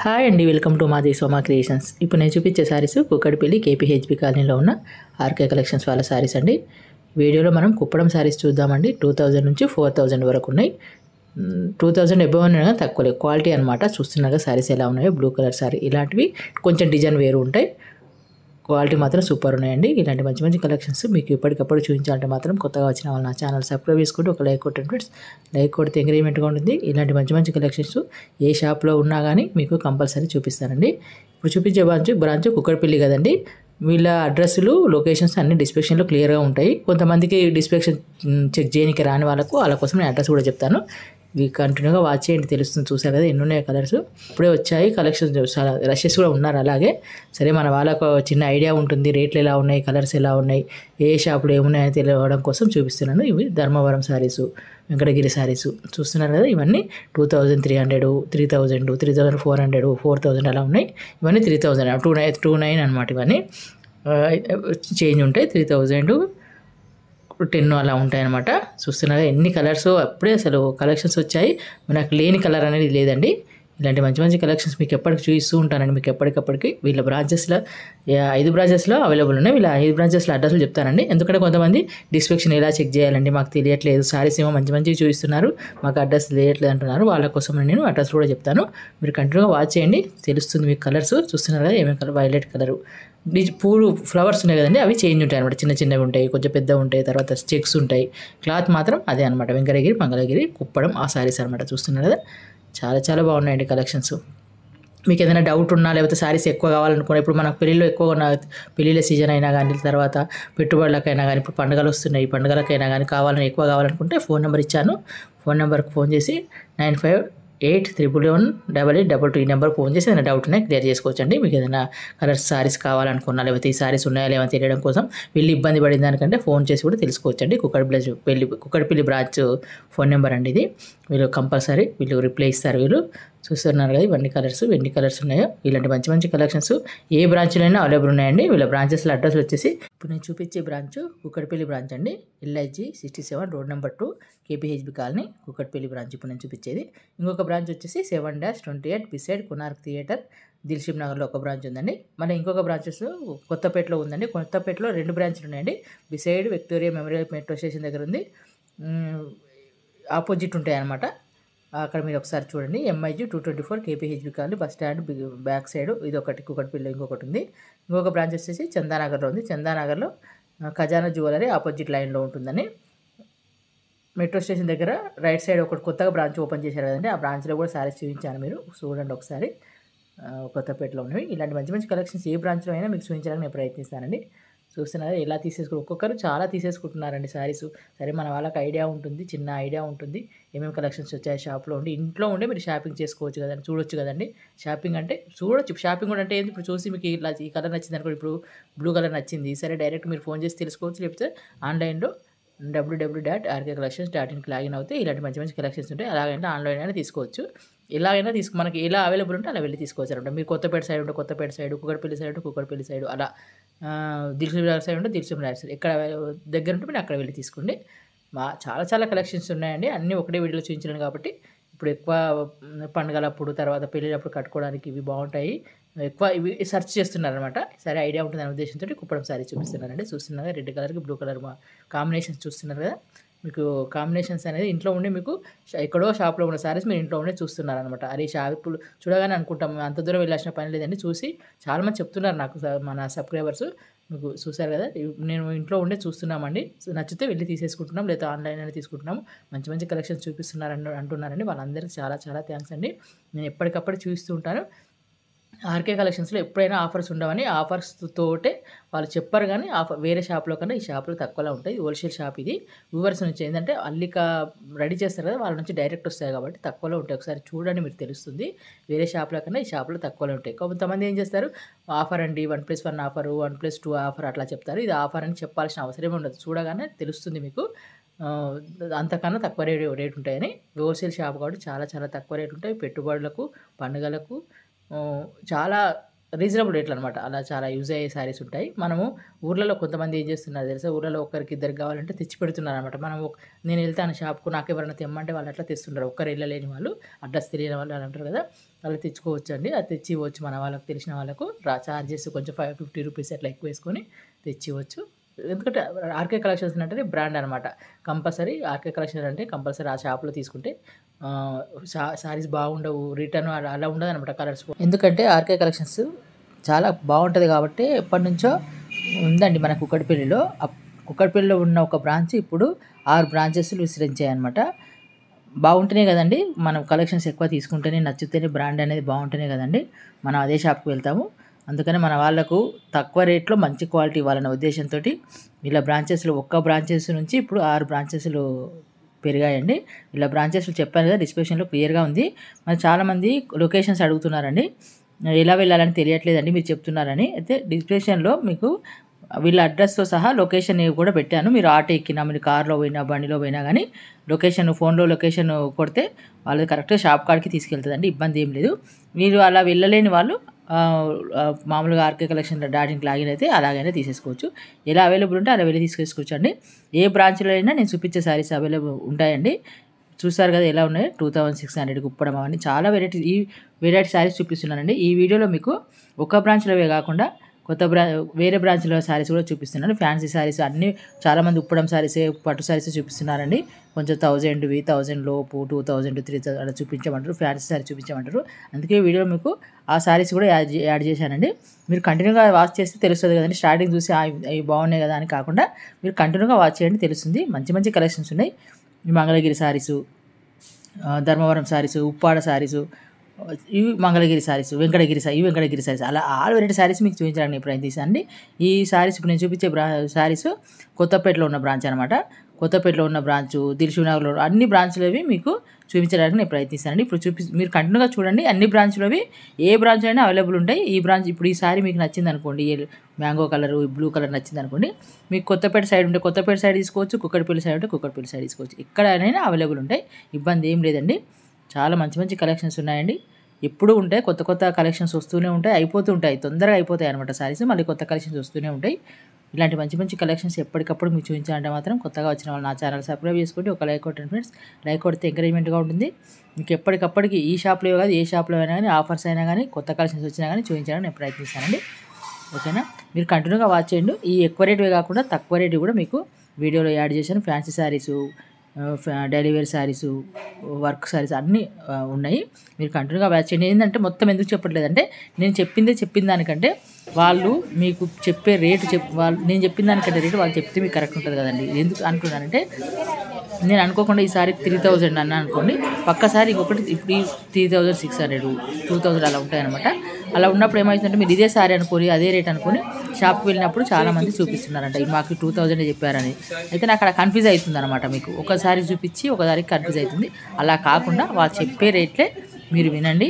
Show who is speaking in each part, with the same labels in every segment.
Speaker 1: Hi అండి, welcome to మాది Soma creations. ఇప్పుడు నేను చూపించే శారీస్ కుక్కడిపల్లి కేపీహెచ్బి కాలనీలో ఉన్న ఆర్కే కలెక్షన్స్ వాళ్ళ శారీస్ అండి. వీడియోలో మనం కుప్పడం శారీస్ చూద్దామండి. 2000 నుంచి 4000 వరకు ఉన్నాయి. 2000 ఎబవ్ అయినా తక్కువ క్వాలిటీ అనమాట. చూస్తున్నాగా శారీస్ ఎలా ఉన్నాయో, బ్లూ కలర్ శారీ ఇలాంటివి కొంచెం డిజైన్ వేరు ఉంటాయి. క్వాలిటీ మాత్రం సూపర్ ఉన్నాయండి. ఇలాంటి మంచి మంచి కలెక్షన్స్ మీకు ఎప్పటికప్పుడు చూపించాలంటే మాత్రం కొత్తగా వచ్చిన వాళ్ళు నా ఛానల్ సబ్స్క్రైబ్ చేసుకుంటూ ఒక లైక్ కొట్టండి ఫ్రెండ్స్. లైక్ కొడితే ఎంకరేజ్మెంట్గా ఉంటుంది. ఇలాంటి మంచి మంచి కలెక్షన్స్ ఏ షాప్లో ఉన్నా కానీ మీకు కంపల్సరీ చూపిస్తానండి. ఇప్పుడు చూపించే బ్రాంచ్ కుక్కడపల్లి కదండి. వీళ్ళ అడ్రస్లు లొకేషన్స్ అన్ని డిస్క్రిప్షన్లో క్లియర్గా ఉంటాయి. కొంతమందికి డిస్క్రిప్షన్ చెక్ చేయడానికి రాని వాళ్ళ కోసం నేను అడ్రస్ కూడా చెప్తాను. ఇవి కంటిన్యూగా వాచ్ చేయండి, తెలుస్తుంది. చూసారు కదా ఎన్ని ఉన్నాయి కలర్స్. ఇప్పుడే వచ్చాయి కలెక్షన్స్, చాలా రషెస్ కూడా ఉన్నారు. అలాగే సరే మన వాళ్ళకు చిన్న ఐడియా ఉంటుంది, రేట్లు ఎలా ఉన్నాయి, కలర్స్ ఎలా ఉన్నాయి, ఏ షాపులో ఏమున్నాయో తెలియడం కోసం చూపిస్తున్నాను. ఇవి ధర్మవరం శారీసు, వెంకటగిరి శారీసు చూస్తున్నారు కదా. ఇవన్నీ 2300, 3000, 3400, 4000 అలా ఉన్నాయి. ఇవన్నీ 3000, 29 అనమాట. ఇవన్నీ చేంజ్ ఉంటాయి. 3000, 10 అలా ఉంటాయన్నమాట. చూస్తున్నారా ఎన్ని కలర్స్. అప్పుడే అసలు కలెక్షన్స్ వచ్చాయి. నాకు లేని కలర్ అనేది లేదండి. ఇలాంటి మంచి మంచి కలెక్షన్స్ మీకు ఎప్పటికి చూపిస్తూ ఉంటానండి. మీకు ఎప్పటికప్పటికి వీళ్ళ బ్రాంచెస్లో 5 బ్రాంచెస్లో అవైలబుల్ ఉన్నాయి. వీళ్ళ 5 బ్రాంచెస్లో అడ్రస్లు చెప్తానండి. ఎందుకంటే కొంతమంది డిస్క్రిప్షన్ ఎలా చెక్ చేయాలండి మాకు తెలియట్లేదు, సారీస్ ఏమో మంచి మంచివి చూపిస్తున్నారు, మాకు అడ్రస్ తెలియట్లేదు అంటున్నారు. వాళ్ళ కోసం నేను అడ్రస్ కూడా చెప్తాను. మీరు కంటిన్యూగా వాచ్ చేయండి, తెలుస్తుంది మీకు కలర్స్. చూస్తున్నారు కదా ఏమేమి కలర్. వైలెట్ కలరు, పూలు ఫ్లవర్స్ ఉన్నాయి కదండి, అవి చేంజ్ ఉంటాయి అనమాట. చిన్న చిన్నవి ఉంటాయి, కొంచెం పెద్దవి ఉంటాయి, తర్వాత చెక్స్ ఉంటాయి. క్లాత్ మాత్రం అదే అనమాట. వెంకటగిరి, మంగళగిరి, కుప్పడం ఆ శారీస్ అనమాట. చూస్తున్నారు కదా చాలా చాలా బాగున్నాయండి కలెక్షన్స్. మీకు ఏదైనా డౌట్ ఉన్నా, లేకపోతే శారీస్ ఎక్కువ కావాలనుకున్నా, ఇప్పుడు మనకు పెళ్ళిళ్ళు ఎక్కువ ఉన్న పెళ్ళిళ్ళ సీజన్ అయినా కానీ, తర్వాత పెట్టుబడులకైనా కానీ, ఇప్పుడు పండుగలు వస్తున్నాయి, పండుగలకైనా కానీ ఎక్కువ కావాలనుకుంటే ఫోన్ నెంబర్ ఇచ్చాను. ఫోన్ నెంబర్కి ఫోన్ చేసి 9581118822 ఈ నెంబర్కి ఫోన్ చేసి ఏదైనా డౌట్ ఉన్నాయి క్లియర్ చేసుకోవచ్చండి. మీకు ఏదైనా కలర్స్ శారీస్ కావాలనుకున్నా, లేకపోతే ఈ శారీస్ ఉన్నాయా లేవని తెలియడం కోసం వెళ్ళి ఇబ్బంది పడిన దానికంటే ఫోన్ చేసి కూడా తెలుసుకోవచ్చండి. కుక్కడపల్లి బ్రాంచ్ ఫోన్ నెంబర్ అండి ఇది. వీళ్ళు కంపల్సరీ రిప్లై ఇస్తారు. వీళ్ళు చూస్తున్నారు కదా ఇవన్నీ కలర్స్, ఎన్ని కలర్స్ ఉన్నాయో. ఇలాంటి మంచి మంచి కలెక్షన్స్ ఏ బ్రాంచ్లోనైనా అవైలబుల్ ఉన్నాయండి. వీళ్ళ బ్రాంచెస్లో అడ్రస్ వచ్చేసి ఇప్పుడు నేను చూపించే బ్రాంచ్ కుక్కడపల్లి బ్రాంచ్ అండి. LIG 67 road number 2 KPHB colony Kukkadapalli branch ఇప్పుడు నేను చూపించేది. ఇంకొక బ్రాంచ్ వచ్చేసి 7-28 బిసైడ్ కొనార్క్ థియేటర్ దిల్షిబ్ నగర్లో ఒక బ్రాంచ్ ఉందండి. మళ్ళీ ఇంకొక బ్రాంచెస్ కొత్తపేటలో ఉందండి. కొత్తపేటలో 2 బ్రాంచ్లు ఉన్నాయండి. Beside Victoria memorial metro station దగ్గర ఉంది, ఆపోజిట్ ఉంటాయి అన్నమాట. అక్కడ మీరు ఒకసారి చూడండి. MIG 224 KPHB colony bus stand back side ఇది ఒకటి. కుక్కడపల్లి ఇంకొకటి ఉంది. ఇంకొక బ్రాంచ్ వచ్చేసి చందానగర్లో ఉంది. చందానగర్లో ఖజానా జ్యువెలరీ ఆపోజిట్ లైన్లో ఉంటుందని. మెట్రో స్టేషన్ దగ్గర రైట్ సైడ్ ఒకటి కొత్తగా బ్రాంచ్ ఓపెన్ చేశారు కదండి, ఆ బ్రాంచ్లో కూడా శారీస్ చూపించాను. మీరు చూడండి ఒకసారి. కొత్తపేటలో ఉన్నవి ఇలాంటి మంచి మంచి కలెక్షన్స్ ఏ బ్రాంచ్లో అయినా మీకు చూపించాలని నేను ప్రయత్నిస్తానండి. చూస్తున్నారు ఎలా ఒక్కొక్కరు చాలా తీసేసుకుంటున్నారండి శారీస్. సరే మన వాళ్ళకి ఐడియా ఉంటుంది, చిన్న ఐడియా ఉంటుంది ఏమేమి కలెక్షన్స్ వచ్చాయి షాప్లో ఉండి. ఇంట్లో ఉండే మీరు షాపింగ్ చేసుకోవచ్చు కదండి, చూడొచ్చు కదండి. షాపింగ్ అంటే చూడొచ్చు. షాపింగ్ కూడా అంటే ఏంటి, ఇప్పుడు చూసి మీకు ఇలా ఈ కలర్ నచ్చింది అనుకో, ఇప్పుడు బ్లూ కలర్ నచ్చింది, సరే డైరెక్ట్ మీరు ఫోన్ చేసి తెలుసుకోవచ్చు. లేకపోతే ఆన్లైన్లో www.rkcollections.inకి లాగిన్ అవుతే ఇలాంటి మంచి మంచి కలెక్షన్స్ ఉంటాయి. అలాగైనా ఆన్లైన్ అయినా తీసుకోవచ్చు. ఎలాగైనా మనకి ఎలా అవైలబుల్ ఉంటే అలా వెళ్ళి తీసుకోవచ్చు అనమాట. మీరు కొత్తపేట సైడ్ ఉంటే Kothapet side, Kukatpally side Kukatpally side, అలా దిల్షిబ్ నగర్ సైడ్ ఉంటే దిల్షిబ్ నగర్ సైడ్, ఎక్కడ దగ్గర ఉంటే మీరు అక్కడ వెళ్ళి తీసుకోండి. చాలా చాలా కలెక్షన్స్ ఉన్నాయండి. అన్నీ ఒకటే వీడియోలో చూపించలేను కాబట్టి ఇప్పుడు ఎక్కువ పండుగలప్పుడు, తర్వాత పెళ్ళిళ్ళప్పుడు కట్టుకోవడానికి ఇవి బాగుంటాయి. ఎక్కువ ఇవి సెర్చ్ చేస్తున్నారనమాట. సరే ఐడియా ఉంటుంది అనే ఉద్దేశంతో కుప్పడం శారీ చూపిస్తున్నారండి. చూస్తున్నారు రెడ్ కలర్కి బ్లూ కలర్ కాంబినేషన్స్ చూస్తున్నారు కదా. మీకు కాంబినేషన్స్ అనేది ఇంట్లో ఉండి మీకు ఎక్కడో షాప్లో ఉన్న శారీస్ మీరు ఇంట్లో ఉండే చూస్తున్నారనమాట. అరే షాపులు చూడగానే అనుకుంటాం అంత దూరం వెళ్ళాల్సిన పని లేదండి. చూసి చాలామంది చెప్తున్నారు నాకు, మన సబ్స్క్రైబర్స్. మీకు చూసారు కదా, నేను ఇంట్లో ఉండే చూస్తున్నామండి. నచ్చితే వెళ్ళి తీసేసుకుంటున్నాం, లేదా ఆన్లైన్ అయినా తీసుకుంటున్నాము. మంచి మంచి కలెక్షన్స్ చూపిస్తున్నారని అంటున్నారండి. వాళ్ళందరికీ చాలా చాలా థ్యాంక్స్ అండి. నేను ఎప్పటికప్పుడు చూస్తూ ఉంటాను. ఆర్కే కలెక్షన్స్లో ఎప్పుడైనా ఆఫర్స్ ఉండవని, ఆఫర్స్ తోటే వాళ్ళు చెప్పారు కానీ వేరే షాప్లో కన్నా ఈ షాప్లో తక్కువలో ఉంటాయి. హోల్సేల్ షాప్ ఇది. వ్యూవర్స్ నుంచి ఏంటంటే అల్లిక రెడీ చేస్తారు కదా, వాళ్ళ నుంచి డైరెక్ట్ వస్తాయి కాబట్టి తక్కువలో ఉంటాయి. ఒకసారి చూడండి మీకు తెలుస్తుంది. వేరే షాప్లో కన్నా ఈ షాప్లో తక్కువలో ఉంటాయి. కొంతమంది ఏం చేస్తారు, ఆఫర్ అండి 1+1 ఆఫరు, 1+2 ఆఫర్ అట్లా చెప్తారు. ఇది ఆఫర్ అని చెప్పాల్సిన అవసరమే ఉండదు. చూడగానే తెలుస్తుంది మీకు. అంతకన్నా తక్కువ రేట్ ఉంటాయని. హోల్సేల్ షాప్ కాబట్టి చాలా చాలా తక్కువ రేట్ ఉంటాయి. పెట్టుబడులకు, పండుగలకు చాలా రీజనబుల్ రేట్లు అనమాట. అలా చాలా యూజ్ అయ్యే శారీస్ ఉంటాయి. మనము ఊర్లలో కొంతమంది ఏం చేస్తున్నారు తెలుసా? ఊర్లలో ఒకరికి ఇద్దరికి కావాలంటే తెచ్చి పెడుతున్నారనమాట. మనం నేను వెళ్తాను షాప్‌కు నాకెవరైనా తెమ్మంటే వాళ్ళు అట్లా తెస్తుంటారు. ఒక్కరు వెళ్ళలేని వాళ్ళు, అడ్రస్ తెలియని వాళ్ళు అని అంటారు కదా! అలా తెచ్చుకోవచ్చండి. అది తెచ్చి ఇవ్వచ్చు మన వాళ్ళకి తెలిసిన వాళ్ళకు. చార్జెస్ కొంచెం ₹50 అట్లా ఎక్కువ వేసుకొని తెచ్చి ఇవ్వచ్చు. ఎందుకంటే ఆర్‌కే కలెక్షన్స్ అంటే బ్రాండ్ అనమాట. కంపల్సరీ ఆర్‌కే కలెక్షన్స్ అంటే కంపల్సరీ ఆ షాప్‌లో తీసుకుంటే శారీస్ బాగుండవు. రిటర్న్ అలా ఉండదనమాట కలర్స్. ఎందుకంటే ఆర్‌కే కలెక్షన్స్ చాలా బాగుంటుంది కాబట్టి ఎప్పటినుంచో ఉందండి మన కుక్కటిపల్లిలో. కుక్కటిపల్లిలో ఉన్న ఒక బ్రాంచ్ ఇప్పుడు 6 బ్రాంచెస్‌లు విస్తరించాయన్నమాట. బాగుంటేనే కదండి మనం కలెక్షన్స్ ఎక్కువ తీసుకుంటేనే, నచ్చితేనే, బ్రాండ్ అనేది బాగుంటేనే కదండి మనం అదే షాప్‌కి వెళ్తాము. అందుకని మన వాళ్ళకు తక్కువ రేట్లో మంచి క్వాలిటీ ఇవ్వాలనే ఉద్దేశంతో ఇలా బ్రాంచెస్లు ఒక్క బ్రాంచెస్ నుంచి ఇప్పుడు 6 బ్రాంచెస్లు పెరిగాయండి. ఇలా బ్రాంచెస్లు చెప్పాను కదా, డిస్క్రిప్షన్లో క్లియర్గా ఉంది. మరి చాలామంది లొకేషన్స్ అడుగుతున్నారండి. ఎలా వెళ్ళాలని తెలియట్లేదండి మీరు చెప్తున్నారని. అయితే డిస్క్రిప్షన్లో మీకు వీళ్ళ అడ్రస్తో సహా లొకేషన్ కూడా పెట్టాను. మీరు ఆటో ఎక్కినా, మీరు కార్లో పోయినా, బండిలో పోయినా కానీ లొకేషన్ ఫోన్లో లొకేషన్ కొడితే వాళ్ళు కరెక్ట్గా షాప్ కాడికి తీసుకెళ్తుందండి. ఇబ్బంది ఏం లేదు. మీరు అలా వెళ్ళలేని వాళ్ళు మామూలుగా ఆర్‌కే కలెక్షన్లో డాటింగ్కి లాగిన్ అయితే అలాగైనా తీసేసుకోవచ్చు. ఎలా అవైలబుల్ ఉంటే అలా వెళ్ళి తీసేసుకోవచ్చు అండి. ఏ బ్రాంచ్లో అయినా నేను చూపించే శారీస్ అవైలబుల్ ఉంటాయండి. చూసారు కదా ఎలా ఉన్నాయి. 2600 కుప్పడం అవన్నీ చాలా వెరైటీ శారీస్ చూపిస్తున్నానండి. ఈ వీడియోలో మీకు ఒక బ్రాంచ్లోవే కాకుండా వేరే బ్రాంచ్లో శారీస్ కూడా చూపిస్తున్నాను. ఫ్యాన్సీ శారీస్ అన్నీ చాలామంది ఉప్పడం శారీసే, పట్టు శారీసే చూపిస్తున్నారండి. కొంచెం 1000వి, 1000 లోపు, 2000, 3000 అలా చూపించమంటారు. ఫ్యాన్సీ శారీ చూపించమంటారు. అందుకే వీడియోలో మీకు ఆ శారీస్ కూడా యాడ్ చేశానండి. మీరు కంటిన్యూగా వాచ్ చేస్తే తెలుస్తుంది కదండి. స్టార్టింగ్ చూసి అవి బాగున్నాయి కదా అని కాకుండా మీరు కంటిన్యూగా వాచ్ చేయండి, తెలుస్తుంది. మంచి మంచి కలెక్షన్స్ ఉన్నాయి. ఈ మంగళగిరి శారీసు, ధర్మవరం శారీసు, ఉప్పాడ శారీసు, ఇవి మంగళగిరి శారీస్, వెంకటగిరి శారీస్ అలా ఆల్ వెరైటీ శారీస్ మీకు చూపించడానికి ప్రయత్నిస్తానండి. ఈ శారీస్ ఇప్పుడు నేను చూపించే శారీస్ కొత్తపేటలో ఉన్న బ్రాంచ్ అనమాట. కొత్తపేటలో ఉన్న బ్రాంచు, దిల్సుఖ్నగర్లో అన్ని బ్రాంచ్లవి మీకు చూపించడానికి నేను ప్రయత్నిస్తానండి. ఇప్పుడు మీరు కంటిన్యూగా చూడండి. అన్ని బ్రాంచ్లవి ఏ బ్రాంచ్లో అయినా అవైలబుల్ ఉంటాయి. ఈ బ్రాంచ్ ఇప్పుడు ఈ శారీ మీకు నచ్చింది అనుకోండి, మ్యాంగో కలర్, బ్లూ కలర్ నచ్చింది అనుకోండి, మీకు కొత్తపేట సైడ్ ఉంటే కొత్తపేట సైడ్ తీసుకోవచ్చు, కుక్కటిపల్లి సైడ్ ఉంటే కుక్కటిపల్లి సైడ్ తీసుకోవచ్చు. ఎక్కడైనా అవైలబుల్ ఉంటాయి, ఇబ్బంది ఏం లేదండి. చాలా మంచి మంచి కలెక్షన్స్ ఉన్నాయండి. ఎప్పుడూ ఉంటాయి, కొత్త కొత్త కలెక్షన్స్ వస్తూనే ఉంటాయి, అయిపోతూ ఉంటాయి, తొందరగా అయిపోతాయి అనమాట శారీస్. మళ్ళీ కొత్త కలెక్షన్స్ వస్తూనే ఉంటాయి. ఇలాంటి మంచి మంచి కలెక్షన్స్ ఎప్పటికప్పుడు మీకు చూపించాలంటే మాత్రం కొత్తగా వచ్చిన వాళ్ళు నా ఛానల్ సబ్స్క్రైబ్ చేసుకోండి. ఒక లైక్ కొట్టండి ఫ్రెండ్స్. లైక్ కొడితే ఎంకరేజ్మెంట్గా ఉంటుంది. మీకు ఎప్పటికప్పటికి ఈ షాప్లో కాదు, ఏ షాప్లో అయినా కానీ ఆఫర్స్ అయినా కానీ కొత్త కలెక్షన్స్ వచ్చినా కానీ చూపించాలని నేను ప్రయత్నిస్తానండి. ఓకేనా? మీరు కంటిన్యూగా వాచ్ చేయండి. ఈ ఎక్కువ రేటువే కాకుండా తక్కువ రేటు కూడా మీకు వీడియోలో యాడ్ చేశాను. Fancy saris, daily wear saris, work saris అన్నీ ఉన్నాయి. మీరు కంటిన్యూగా వాచ్ చేయండి. ఏంటంటే మొత్తం ఎందుకు చెప్పట్లేదంటే నేను చెప్పిన దానికంటే వాళ్ళు మీకు చెప్పే రేటు నేను చెప్పిన దానికంటే రేటు వాళ్ళు చెప్తే మీకు కరెక్ట్ ఉంటుంది కదండి. ఎందుకు అనుకున్నానంటే నేను అనుకోకుండా ఈసారి 3000 అన్నా అనుకోండి, పక్కసారి ఇంకొకటి ఇప్పుడు 3600, 2000 అలా ఉంటాయన్నమాట. అలా ఉన్నప్పుడు ఏమవుతుందంటే మీరు ఇదే సారీ అనుకోని అదే రేట్ అనుకొని షాప్కి వెళ్ళినప్పుడు చాలామంది చూపిస్తున్నారంట మాకు 2000 చెప్పారని. అయితే నాకు అక్కడ కన్ఫ్యూజ్ అవుతుంది అనమాట. మీకు ఒకసారి చూపించి ఒకసారికి కన్ఫ్యూజ్ అవుతుంది. అలా కాకుండా వాళ్ళు చెప్పే రేట్లే మీరు వినండి,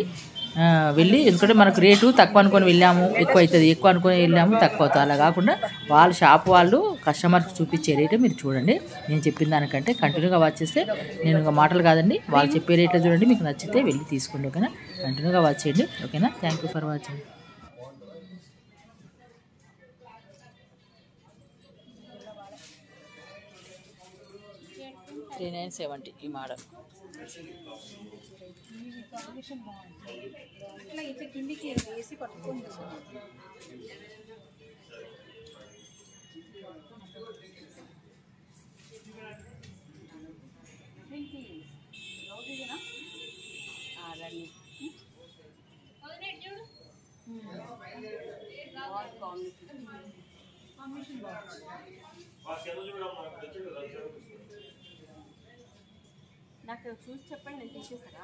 Speaker 1: వెళ్ళి. ఎందుకంటే మనకు రేటు తక్కువ అనుకొని వెళ్ళాము ఎక్కువ అవుతుంది, ఎక్కువ అనుకొని వెళ్ళాము తక్కువ అవుతుంది. అలా కాకుండా వాళ్ళ షాప్ వాళ్ళు కస్టమర్కి చూపించే రేటే మీరు చూడండి. నేను చెప్పిన దానికంటే కంటిన్యూగా వాచ్ చేస్తే, నేను ఇంకా మాటలు కాదండి, వాళ్ళు చెప్పే రేట్లో చూడండి. మీకు నచ్చితే వెళ్ళి తీసుకోండి. ఓకేనా? కంటిన్యూగా వాచ్ చేయండి. ఓకేనా? Thank you for watching. 3970 ఈ మోడల్.
Speaker 2: అట్లా ఇట్లా కిందికి వేసి పట్టుకొని నాకు చూసి చెప్పండి, నేను తీసేస్తారా.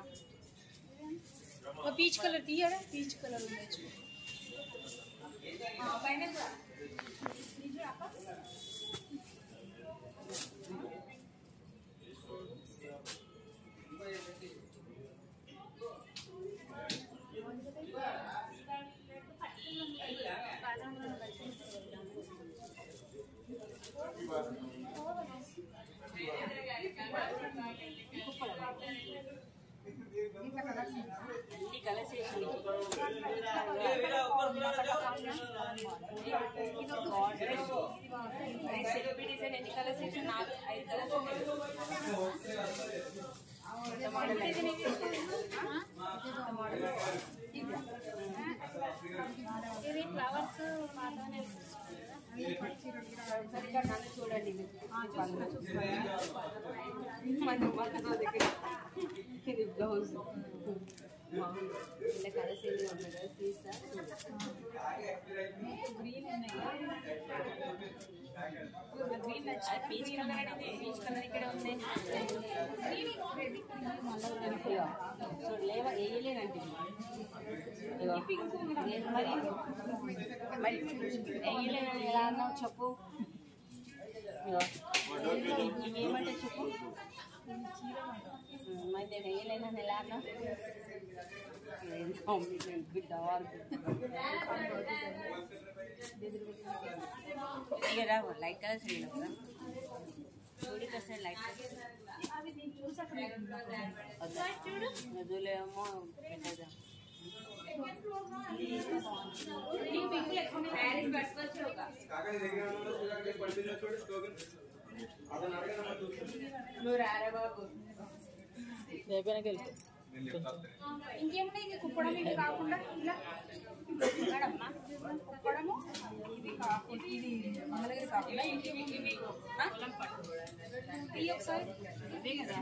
Speaker 2: పీచ్ కలర్ తీయడా, పీచ్ కలర్ ఉండొచ్చు పైన అన్ని కలర్స్ డిజైన్ ఎన్ని కలర్స్ ఇచ్చిన 5 కలర్స్ ఇవి ఫ్లవర్స్ సరిగ్గా నన్ను చూడండి ఇది బ్లౌజ్ ఇలా కలర్స్ ఏమి ఉన్నాయి కదా తీస్తా గ్రీన్ పీచ్ కలర్ ఇక్కడ ఉంది సో లేవ వేయలేనండి మరి మరి వేయలేనని ఎలా అన్నావు చెప్పు ఏమంటే చెప్పు మరి నేను వేయలేనని ఎలా అన్నా బిడ్డ లైట్ కలర్స్ కదా చూడి కస్తే లైట్ నదులేమో పెద్దదా నువ్వు రారా బాబు ఇంకేమున్నాయి ఇది కుప్పడం ఇవి కాకుండా ఇలా మేడమ్మా కుప్పడము ఇవి కాకుండా ఇది మంగళగిరి కాకుండా ఇవి ఒకసారి ఇవే కదా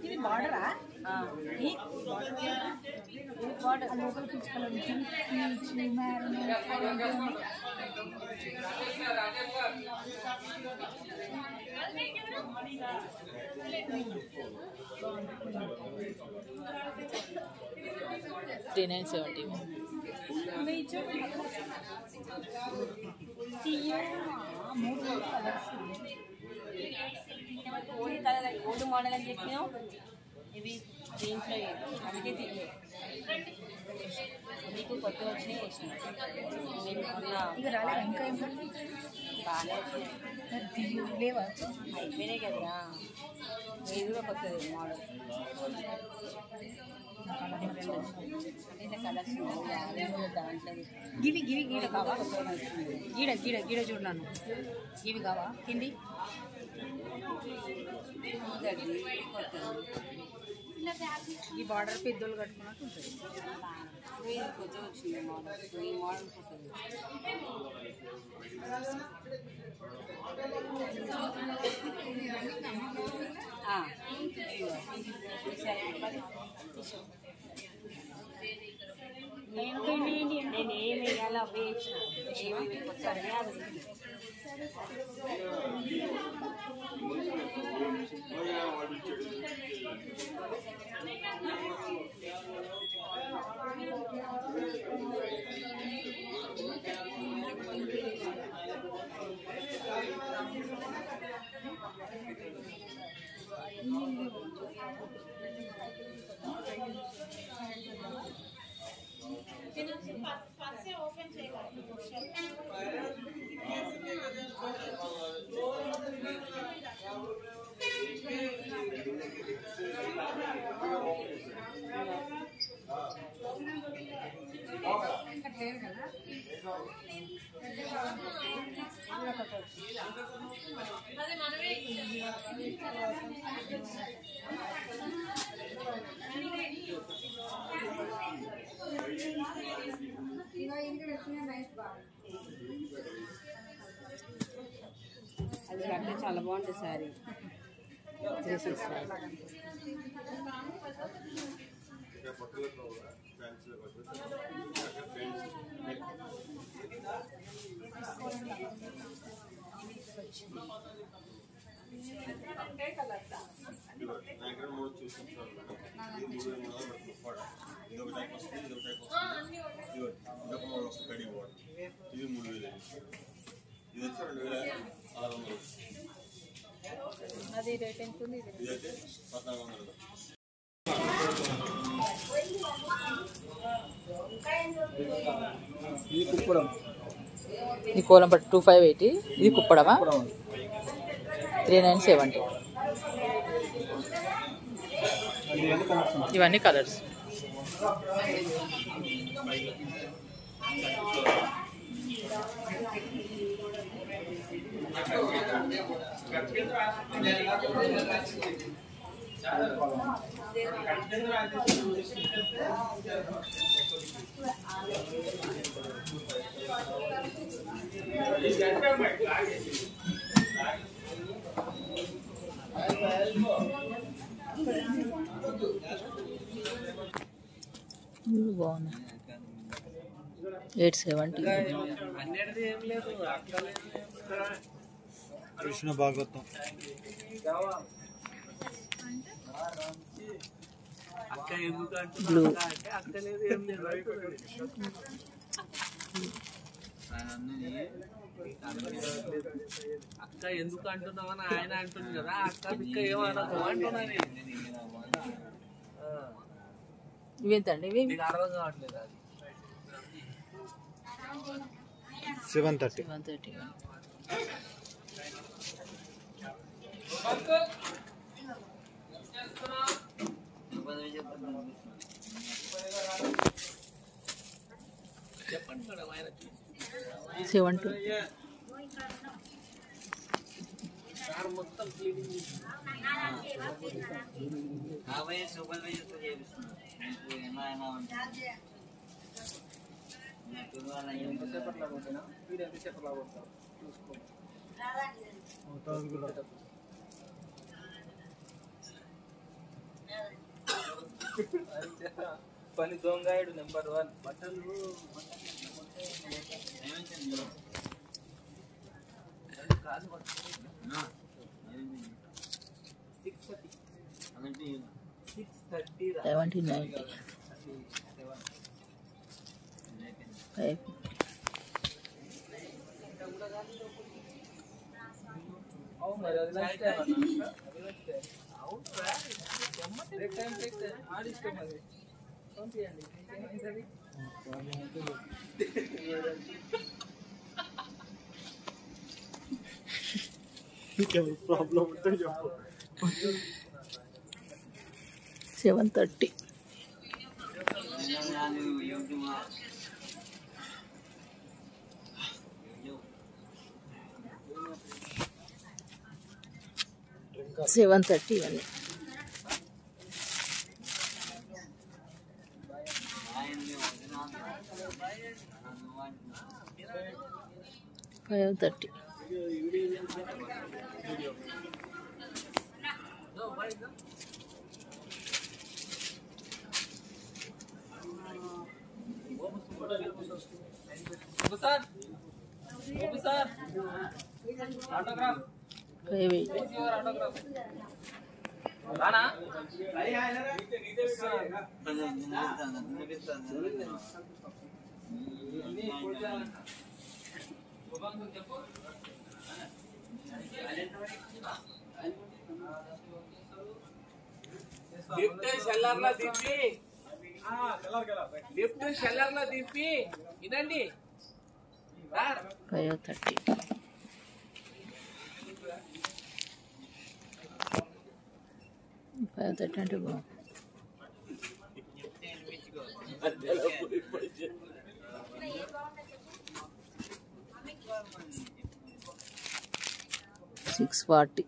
Speaker 2: ఇది బార్డరా బార్డర్ లోపల తీసుకోవాలి ఓల్డ్ మోడల్ అని చెప్పినావు ఇవి దీంట్లో అందుకే తీయలేదు మీకు కొత్త వచ్చినాయి వేసినాయి ఇంకా బాగానే వచ్చినాయి లేవా అయిపోయినాయి కదా ఇది కూడా కొత్తది మోడల్ కలర్స్ దాంట్లో గివి గివి గీడ కావా గీడ గీడ గీడ చూడన్నాను గివి కావా కింది ఈ బార్డర్ పెద్దోళ్ళు కట్టుకున్నట్టు ఉంటుంది కొద్దిగా వచ్చింది మోడల్ ఈ మోడల్ కొత్తది నేను ఏమి వేయాలో అవే ఇచ్చిన ఏమి కొత్తగా అది ఓపెన్ చేయగలరు అది కట్టే చాలా బాగుంటుంది సారీ అది రేట్ ఎంత ఉంది?
Speaker 3: ఇది కుప్పడం.
Speaker 1: ఇది కోలం పట్టు 2580. ఇది కుప్పడమా? 3970. ఇవన్నీ కలర్స్. బాగున్నాయి. 870.
Speaker 3: కృష్ణ భాగవతం.
Speaker 1: బ్లూ.
Speaker 4: అక్క ఎందుకు అంటున్నావని ఆయన అంటుంది కదా, అక్క బిక్క ఏమనకు అంటున్నాను.
Speaker 1: ఇవేంతండి ఇవి?
Speaker 4: నీకు అర్థం కావట్లేదు. అది
Speaker 3: 730.
Speaker 1: 130.
Speaker 4: చెప్పండి మేడం ఆయన
Speaker 1: 72.
Speaker 4: మొత్తం క్లీనింగ్ పని దొంగాయుడు నెంబర్ 1. బట్టలు కాదు 630.
Speaker 1: 7090. 5.
Speaker 4: మరి అది లాస్ట్ టైం అన్న. అవును బ్రేక్ టైం ఆడిష్టం అది పంపించండి.
Speaker 3: ప్రాబ్లం ఉంటే చెప్పు.
Speaker 1: 730. ఇంకా 730 ఇవన్నీ. 530.
Speaker 4: ఆటోగ్రాఫ్
Speaker 1: 580.
Speaker 4: ఆటోగ్రాఫ్ రానా లిఫ్ట్ షెల్లర్లో దింపి ఇదండి
Speaker 1: 530. 530 అంటే బాగుంది. 640.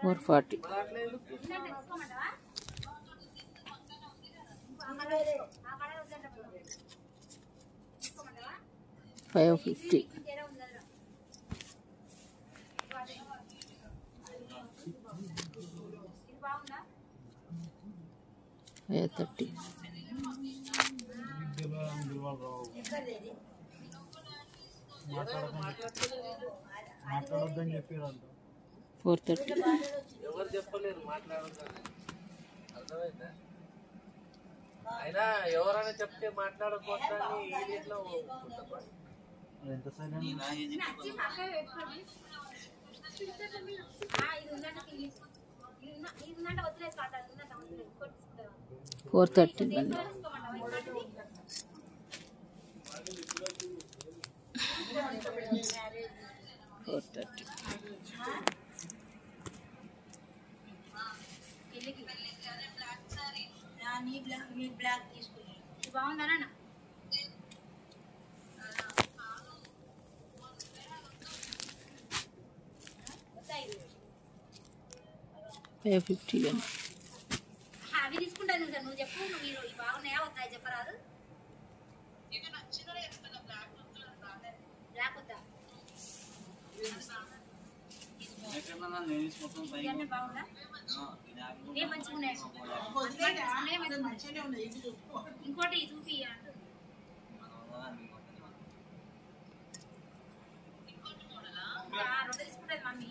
Speaker 1: 440. 550. 530. 430.
Speaker 4: ఎవరు చెప్పలేరు మాట్లాడదు అర్థమైందా అయినా ఎవరైనా చెప్తే మాట్లాడకపోతాని ఈ దీంట్లో
Speaker 3: ఎంత సైలెంట్
Speaker 1: $430
Speaker 2: బ్లాక్ తీసుకుని బాగుందా
Speaker 1: 550
Speaker 2: అవి తీసుకుంటాను సార్ నువ్వు చెప్పు మీరు బాగున్నాయా వద్దాయి చెప్పరాదు బ్లాక్ వద్దా బాగుందా ఇవే మంచిగా ఉన్నాయి ఇంకోటి చూపి రెండు తీసుకుంటుంది మమ్మీ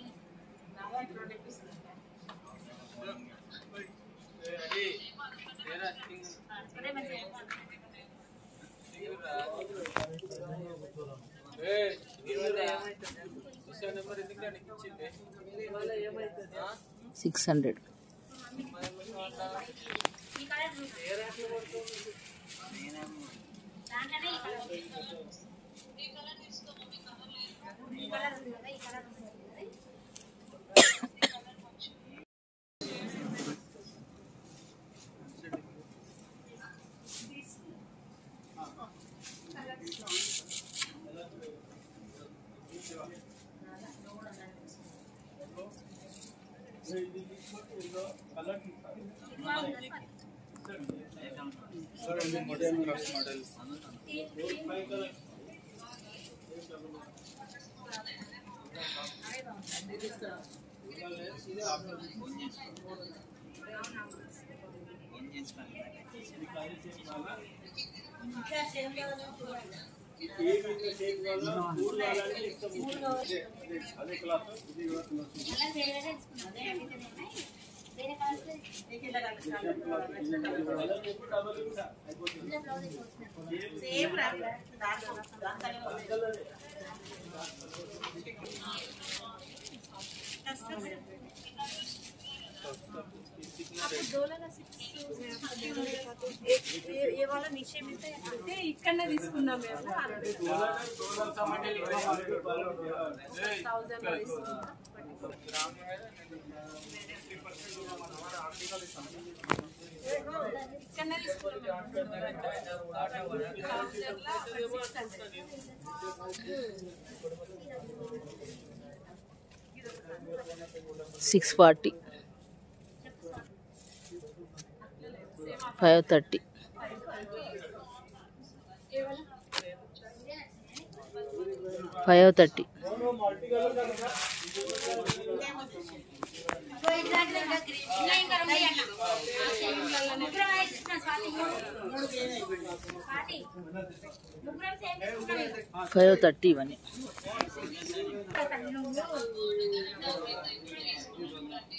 Speaker 1: $600
Speaker 2: అంటే ఇక్కడనే తీసుకున్నాం మేము
Speaker 1: 640 530 530 530 ఇవన్నీ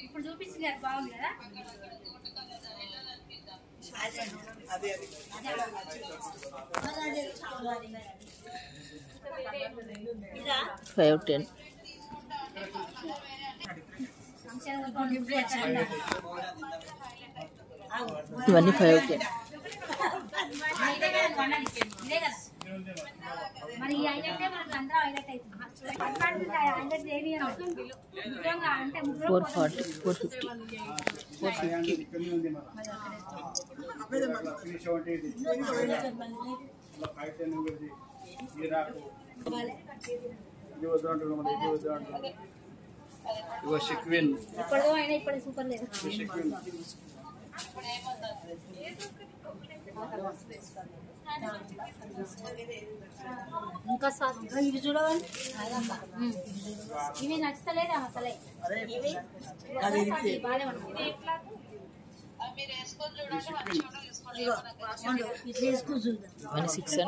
Speaker 2: ఇప్పుడు చూపించింది బాగుంది కదా
Speaker 1: 510 ఇవన్నీ 510
Speaker 2: మరి ఈ హైలైట్ మనకు అందరూ హైలైట్ అవుతుంది హైలైట్ ఏవి అంటే
Speaker 1: 440 450
Speaker 2: ఇప్పుడు అయినా ఇప్పుడు సూపర్ లేదు ఇంకా ఇది చూడవండి ఇవి నచ్చలేదా అసలే బాగానే ఉంటుంది
Speaker 1: ఇవన్నీ 600
Speaker 2: మంచిగా ఉంటుంది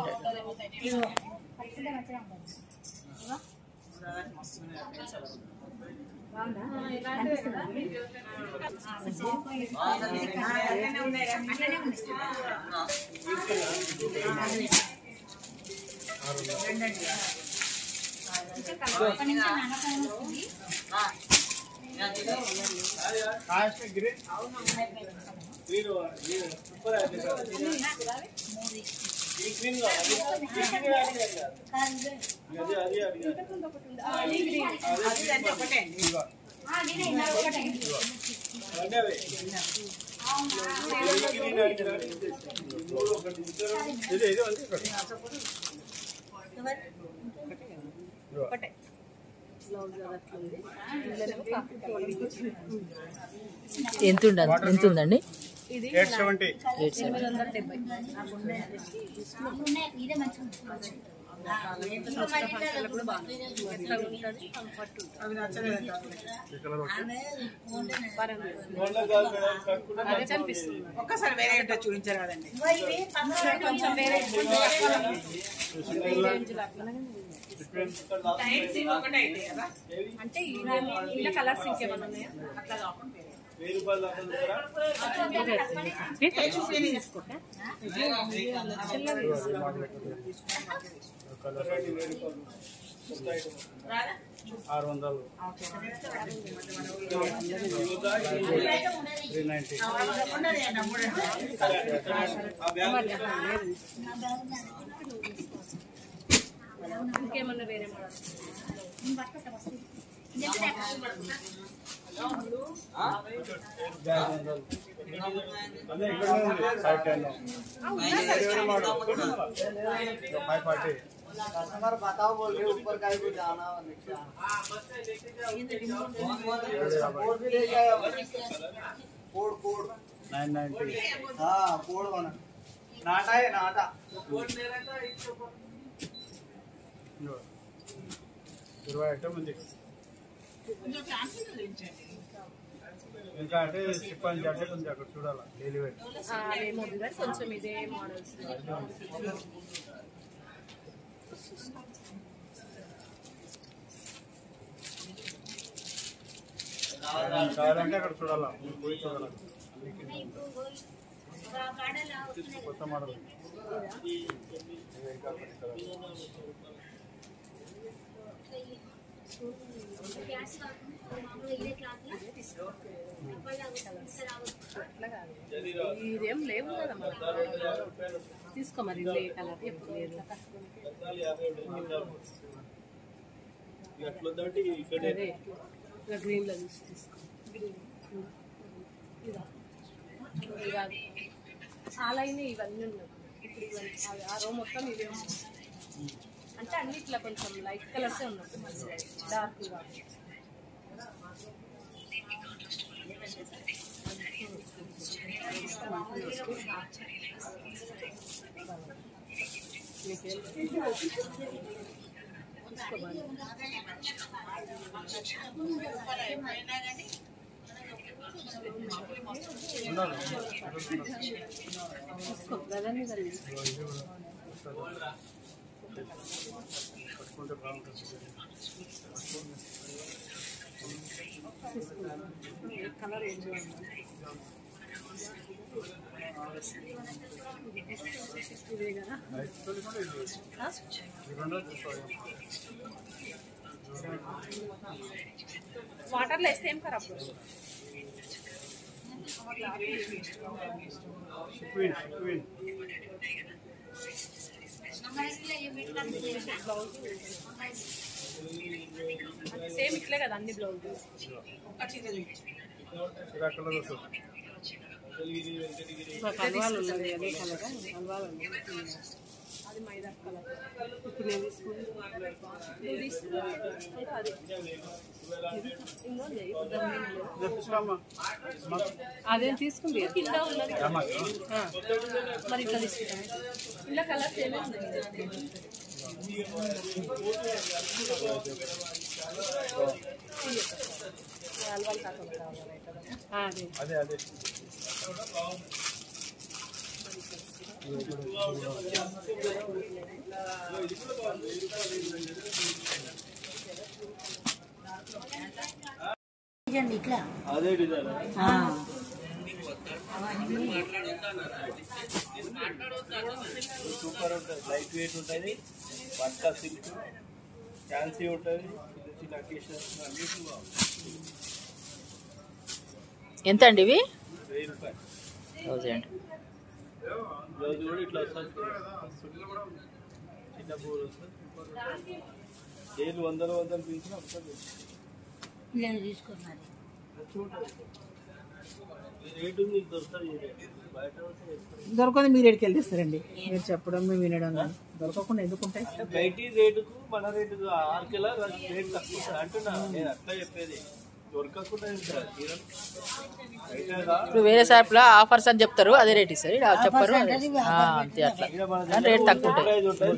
Speaker 1: ఎంత ఉందండి?
Speaker 2: ఇది
Speaker 3: 870.
Speaker 2: 870.
Speaker 5: ఒక్కసారి వేరే ఏంటో చూపించారు కదండి.
Speaker 2: కొంచెం వేరే అంటే ఇలా కలర్స్ ఇంకేమన్నా ఉన్నాయా? అట్లా కాకుండా తీసుకుంటా
Speaker 3: 600. 390.
Speaker 2: ఇంకేమన్నా వేరే మోడల్
Speaker 3: అదే ఇక్కడ ఉంది సైడ్ టైం 540.
Speaker 5: कस्टमर बताओ बोल रहे ऊपर का भी जाना और नीचे कोड भी ले जाए कोड
Speaker 3: 990.
Speaker 5: हाँ कोड बना नाटा है नाटा
Speaker 3: 20 ఐటమ్ ఉంది. ఇంకా అంటే షిప్ అండ్ జాకెట్ ఉంది అక్కడ చూడాలా డైలీ వేర్.
Speaker 2: కొంచెం ఇదే మోడల్స్
Speaker 3: కావాలంటే అక్కడ చూడాలా పోయి చూడాలి. కొత్త మోడల్
Speaker 2: ఇదేం లేవు కదా తీసుకో మరి కలర్ ఎప్పుడు లేదు గ్రీన్ లో తీసుకో చాలా అయినా ఇవన్నీ ఉన్నాయి ఇప్పుడు ఇవన్నీ ఆ రో మొత్తం ఇవే ఉన్నాయి అంటే అన్ని ఇట్లా కొంచెం లైట్ కలర్సే ఉన్నట్టు డార్క్ గా
Speaker 3: పట్టుకుంటే బాగుంటుంది.
Speaker 2: కలర్ ఏం ఇదే కదా వాటర్లో వేస్తే ఏం ఖరాబ్ సేమ్ ఇట్లే కదా అన్ని బ్లౌజ్ కలవాలు ఉన్నది అదే కలర్ అది మైదా కలర్ ఇప్పుడు నేను తీసుకున్నాను అది అదేం తీసుకుంది కింద ఉన్నది మరి ఇట్లా తీసుకుంటాను ఇలా కలర్స్ ఏమేమి అల్వాల్ కాకుండా కావాలి
Speaker 3: అదే అదే అదే డిజైన్ సూపర్ ఉంటుంది, లైట్ వెయిట్ ఉంటుంది, పట్కా సిల్క్ ఫ్యాన్సీ ఉంటుంది, చిన్న అకేషన్స్ అన్నిటి బాగుంటుంది.
Speaker 1: ఎంత అండి ఇవి?
Speaker 3: 1000 రూపాయలు.
Speaker 1: 1000.
Speaker 3: బ్లౌజ్ కూడా ఇట్లా వస్తుంది, చిన్న పూలు వస్తుంది. ఏళ్ళు 100 పీసులు వస్తుంది. రేటు మీకు దొరుకుతుంది, బయట
Speaker 6: దొరకదు. మీరు ఎక్కడికి వెళ్ళిస్తారండి? మీరు చెప్పడం మేము వినడం కానీ దొరకకుండా ఎందుకుంటాయి?
Speaker 3: బయట రేటుకు మన రేటుకు 6 కిలో రేట్ తక్కువ ఉంటుంది అంటున్నా. నేను అట్లా చెప్పేది, దొరకకుండా
Speaker 1: ఇప్పుడు వేరే షాప్లో ఆఫర్స్ అని చెప్తారు, అదే రేట్ ఇస్తారు, చెప్పరు అంతే. అట్లా రేట్ తక్కువ ఉంటుంది.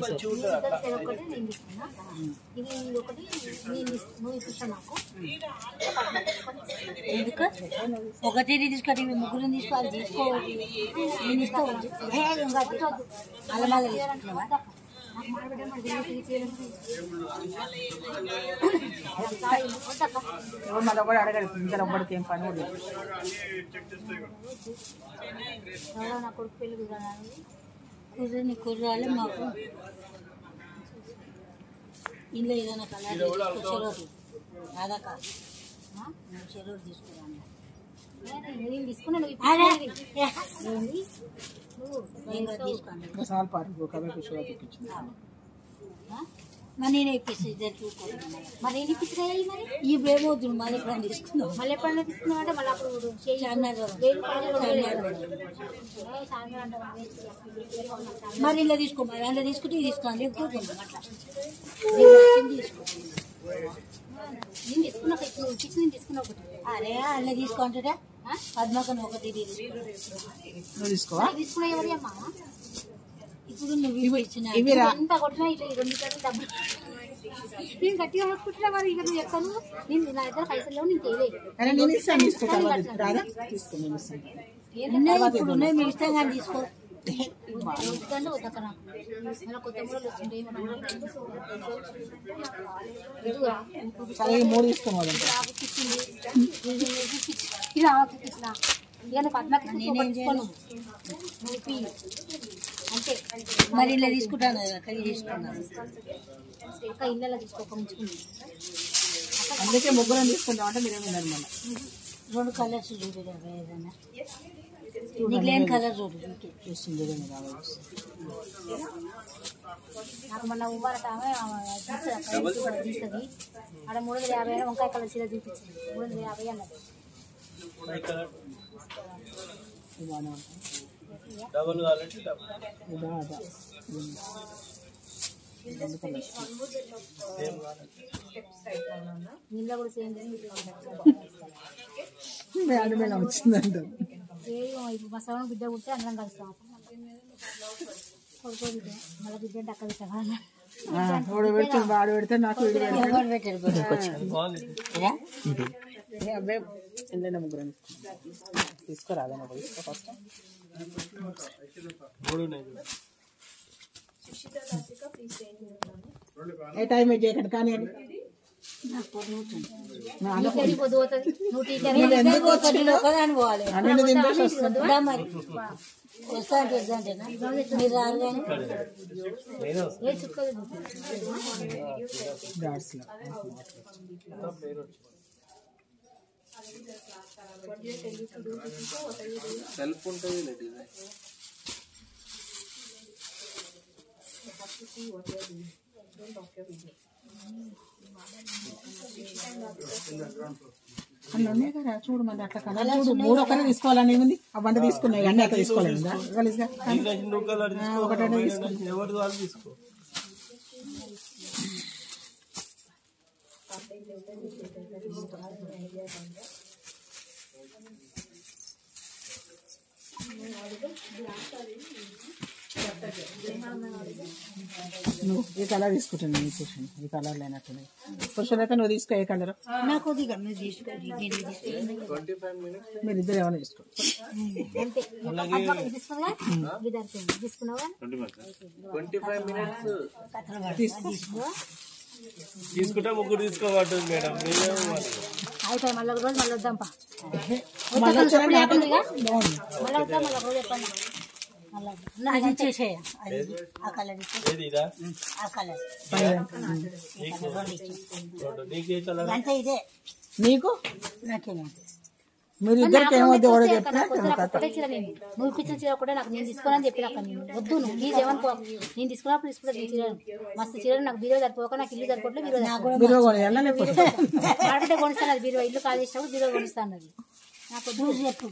Speaker 3: మంచిగా ఉంటుంది అట్లా.
Speaker 7: ఎందుకు ఒకటి తీసుకొని ముగ్గురు తీసుకోవాలి, తీసుకోవాలి నేను తీసుకోవచ్చు. అలమాల తీసుకుంటున్నావా?
Speaker 6: మళ్ళీ కూడా అడగాలి, ఇంకా రవ్వడికి ఏం పని కూడా
Speaker 7: నా కొడుకు పెళ్ళి కుర్రని కుర్రాలి మాకు ఇంట్లో ఏదైనా కలర్ చెరోటి అదా కాదు చెరోటి తీసుకురాను. తీసుకున్నాను
Speaker 6: సార్ పాటు కవర్ తెప్పించింది.
Speaker 7: మరి నేను ఎక్కిస్తాను, ఇద్దరు చూసుకోవాలి. మరి ఏం ఇప్పించాయి? మరి ఈ ఏమవుతుంది, మళ్ళీ ఎప్పుడైనా తీసుకుందాం. మళ్ళీ ఎప్పుడైనా తీసుకున్నాం అంటే మళ్ళీ అప్పుడు మరి ఇలా తీసుకో, మరి అందులో తీసుకుంటే తీసుకోవాలి, లేకపోతే అట్లా తీసుకో. నేను తీసుకున్నా తీసుకున్నా ఒకటి. అరే అలా తీసుకుంటారా? పద్మకన్ ఒకటి
Speaker 6: తీసుకోవా?
Speaker 7: తీసుకున్నా ఎవరి అమ్మా? ఇప్పుడు నువ్వు ఇచ్చిన ఎంత కొట్టినా ఇట్లా 2 డబ్బులు నేను గట్టిగా కొట్టుకుంటున్నా. మరి ఇక నువ్వు చెప్తాను, నేను నా దగ్గర పైసలు లేవు, నీకు ఏదే ఇప్పుడు ఉన్నాయి, మీ ఇష్టం కానీ తీసుకో. కొత్త మూడలు వస్తుంటాయి,
Speaker 6: 3 తీసుకోవాలి.
Speaker 7: ఇది ఆపిస్తున్నా ఇక పద్మకి నేనేం అంతే. మరి ఇలా తీసుకుంటాను కదా, కలిగి తీసుకున్నాను. ఇంకా ఇళ్ళలో తీసుకోక ఉంచుకుంది.
Speaker 6: అందుకే ముగ్గురం తీసుకుంటాం అంటే మీరేమన్నారు? మళ్ళీ
Speaker 7: 2 కలర్స్ చూడు, ఏదైనా నీకు లేని కలర్ చూడు
Speaker 6: చూస్తుంది.
Speaker 7: నాకు మళ్ళీ ఉవ్వాలట తీస్తుంది. అక్కడ 350 వంకాయ కలర్ చీర చూపించింది, 350 అన్నది.
Speaker 3: డబల్ కావాలంటే
Speaker 7: నీళ్ళ కూడా సేమ్
Speaker 6: వచ్చిందంట.
Speaker 7: ఇప్పుడు మా సవన బిడ్డ కుడితే అందరం కలుస్తాం. కొడుకో బిడ్డ మళ్ళీ బిడ్డ అక్క పెట్టావా?
Speaker 6: వాడు పెడితే నాకు
Speaker 7: ఎవరు పెట్టారు?
Speaker 6: అబ్బాయి ఎంతైనా ముగ్గురం తీసుకురాదా? తీసుకో ఫస్ట్. ఏ టైం చేయకండి కానీ అన్నీ తింపేసి వస్తుందా?
Speaker 7: మరి వస్తా అంటే వద్దంటేనా? మీరు రారు కానీ
Speaker 4: సెల్ఫ్ ఉంటుంది
Speaker 6: అన్నీ కదా చూడు. మళ్ళీ అట్లా కలర్ చూడు, 3 ఒకరే తీసుకోవాలని ఉంది. ఆ వంట తీసుకున్నాయి అన్నీ అట్లా తీసుకోలేదు. ఒకటే
Speaker 3: ఎవరి వాళ్ళు తీసుకో.
Speaker 6: నువ్వు ఈ కలర్ తీసుకుంటాను, ఈ కలర్ లేనట్టున్నాయి. పురుషులు అయితే నువ్వు తీసుకో, ఏ కలర్?
Speaker 7: నాకు
Speaker 6: మీరు ఇద్దరు ఏమైనా తీసుకో.
Speaker 3: తీసుకుంటే ముగ్గురు తీసుకోమంటుంది మేడం.
Speaker 7: అయితే మళ్ళీ ఒక రోజు మళ్ళీ వద్దాంపా. మళ్ళీ వద్దాం మళ్ళీ ఒక రోజు చెప్పండి. మళ్ళీ అది ఇచ్చేసేయ ఆ కలర్
Speaker 3: ఏది ఇదా?
Speaker 7: ఆ కలర్
Speaker 3: నీకే కలర్?
Speaker 7: అంటే ఇదే
Speaker 6: నీకు
Speaker 7: నాకేమో
Speaker 6: మీరు ఇద్దరికి ఏమవుతుంది కూడా చెప్తే
Speaker 7: నువ్వు ఇప్పించిన చీర కూడా నాకు నేను తీసుకోనని చెప్పిన నేను వద్దు నువ్వు ప్లీజ్ ఏమనుకో నేను తీసుకున్నప్పుడు తీసుకుంటా ఈ చీర మస్తు చీర నాకు బీరో సరిపోక నాకు ఇల్లు సరిపోవట్లేదు బీరో మార్కెట్ కొనిస్తాను అది బీరో ఇల్లు ఖాళీ చేసినప్పుడు బీరో కొనిస్తాను అది నాకు వద్దు చెప్పు